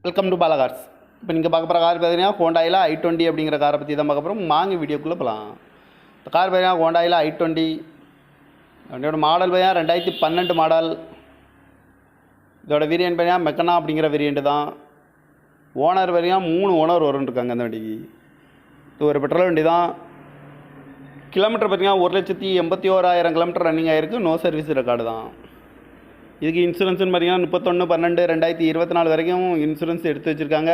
Welcome to Bala cars. இப்போ நீங்கள் பார்க்க போகிற கார் பார்த்தீங்கன்னா ஹோண்டாயில் i20 அப்படிங்கிற காரை பற்றி தான் பார்க்க போகிறோம். வாங்க வீடியோக்குள்ளே போகலாம். இந்த கார் பார்த்தீங்கன்னா ஹோண்டாயில் i20 வண்டியோட மாடல் பார்த்தீங்கன்னா 2012 மாடல். இதோட வேரியன்ட் பார்த்தீங்கன்னா மெக்கனா அப்படிங்கிற வேரியன்ட் தான். ஓனர் பார்த்தீங்கன்னா 3 ஓனர் வரும்ன்ருக்காங்க அந்த வண்டிக்கு. இது ஒரு பெட்ரோல் வண்டி தான். கிலோமீட்டர் பார்த்தீங்கன்னா 1,81,000 கிலோமீட்டர் ரன்னிங் ஆகிருக்கு. நோ சர்வீஸ் ரெக்கார்டு தான். இதுக்கு இன்சூரன்ஸ்னு பார்த்தீங்கன்னா 31/12/2024 வரைக்கும் இன்சூரன்ஸ் எடுத்து வச்சுருக்காங்க.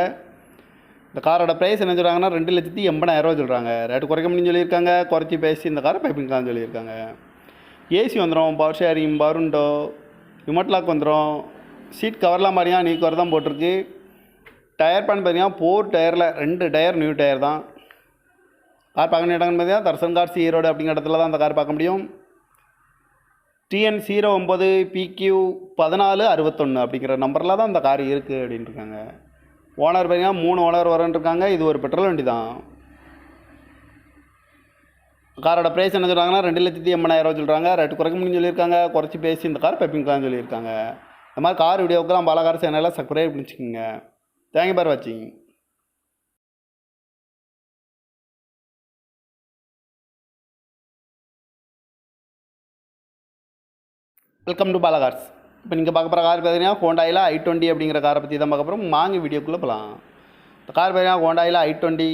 இந்த காரோட ப்ரைஸ் என்ன சொல்கிறாங்கன்னா 2,80,000 சொல்கிறாங்க. ரேட்டு குறைக்க முடியும்னு சொல்லியிருக்காங்க. குறைச்சி பேசி இந்த காரை பைப்பிங்கலாம்னு சொல்லியிருக்காங்க. ஏசி வந்துடும், பவர் ஷேரிங், பவருண்டோ, ரிமோட் லாக் வந்துடும். சீட் கவர்லாம் பார்த்தீங்கன்னா நியூ கவர் தான் போட்டிருக்கு. டயர் பேன் பார்த்தீங்கன்னா 4 டயரில் 2 டயர் நியூ டயர் தான். கார் பார்க்க இடங்கன்னு பார்த்தீங்கன்னா தர்சன் கார்ஸ் ஈரோடு அப்படிங்கிற இடத்துல தான் அந்த கார் பார்க்க முடியும். TN09PQ1461 அப்படிங்கிற நம்பரில் தான் அந்த கார் இருக்குது அப்படின்ட்டுருக்காங்க. ஓனர் பார்த்தீங்கன்னா 3 ஓனர் வரன்ட்ருக்காங்க. இது ஒரு பெட்ரோல் வண்டி தான். காரோட ப்ரைஸ் என்ன சொல்கிறாங்கன்னா 2,80,000 சொல்கிறாங்க. ரேட்டு குறைக்க முடியும்னு சொல்லியிருக்காங்க. குறைச்சி பேசி இந்த கார் பைப்பிங்கலாம்னு சொல்லியிருக்காங்க. இந்த மாதிரி கார் வீடியோக்கெல்லாம் பாலா கார் சேனலில் சப்ஸ்கிரைப் பண்ணிச்சுக்கோங்க. தேங்க்யூ ஃபார் வாட்சிங். Welcome to Bala cars. இப்போ நீங்கள் பார்க்க போகிற கார் பார்த்தீங்கன்னா ஹோண்டாயில் i20 அப்படிங்கிற காரை பற்றி தான் பார்க்க போகிறோம். வாங்க வீடியோக்குள்ளே போகலாம். இந்த கார் பார்த்தீங்கன்னா ஹோண்டாயில் i20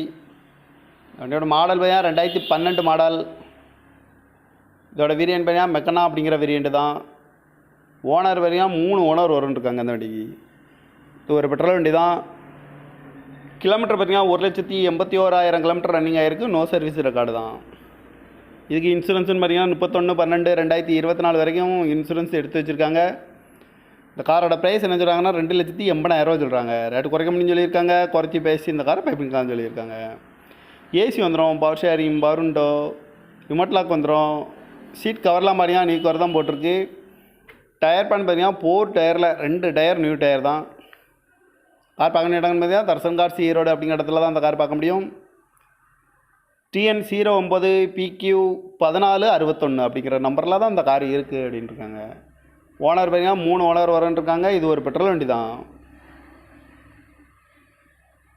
வண்டியோட மாடல் பார்த்தீங்கன்னா 2012 மாடல். இதோட வேரியன்ட் பார்த்தீங்கன்னா மெக்கனா அப்படிங்கிற வேரியன்ட் தான். ஓனர் பார்த்தீங்கன்னா 3 ஓனர் வரும்ன்ருக்காங்க அந்த வண்டிக்கு. இது ஒரு பெட்ரோல் வண்டி தான். கிலோமீட்டர் பார்த்தீங்கன்னா 1,81,000 கிலோமீட்டர் ரன்னிங் ஆகிருக்கு. நோ சர்வீஸ் ரெக்கார்டு தான். இதுக்கு இன்சூரன்ஸ்னு பார்த்தீங்கன்னா 31/12/2024 வரைக்கும் இன்சூரன்ஸ் எடுத்து வச்சுருக்காங்க. இந்த காரோட ப்ரைஸ் என்ன சொல்கிறாங்கன்னா 2,80,000 சொல்கிறாங்க. ரேட்டு குறைக்க முடியும்னு சொல்லியிருக்காங்க. குறைச்சி பேசி இந்த காரை பைப்பிங்கலாம்னு சொல்லியிருக்காங்க. ஏசி வந்துடும், பவர் ஷேரிங், பவருண்டோ, ரிமோட் லாக் வந்துடும். சீட் கவர்லாம் பார்த்தீங்கன்னா நியூ கவர் தான் போட்டிருக்கு. டயர் பேன் பார்த்தீங்கன்னா 4 டயரில் 2 டயர் நியூ டயர் தான். கார் பார்க்க இடங்கன்னு பார்த்தீங்கன்னா தர்சன் கார்ஸ் ஈரோடு அப்படிங்கிற இடத்துல தான் அந்த கார் பார்க்க முடியும். TN09PQ1461 அப்படிங்கிற நம்பரில் தான் அந்த கார் இருக்குது அப்படின்ட்டுருக்காங்க. ஓனர் பார்த்தீங்கன்னா 3 ஓனர் வரன்ட்ருக்காங்க. இது ஒரு பெட்ரோல் வண்டி தான்.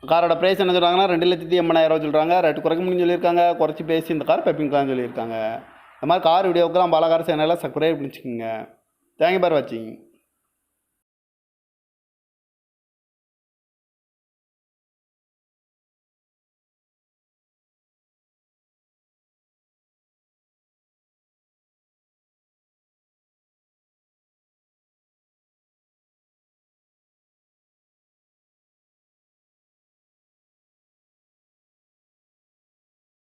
காரோட ப்ரைஸ் என்ன சொல்கிறாங்கன்னா 2,80,000 சொல்கிறாங்க. ரேட்டு குறைக்க முடியும்னு சொல்லியிருக்காங்க. குறைச்சி பேசி இந்த கார் பைப்பிங்கலாம்னு சொல்லியிருக்காங்க. இந்த மாதிரி கார் வீடியோக்கெல்லாம் பாலா கார் சேனலில் சப்ஸ்கிரைப் பண்ணிச்சுக்கோங்க. தேங்க்யூ ஃபார் வாட்சிங்.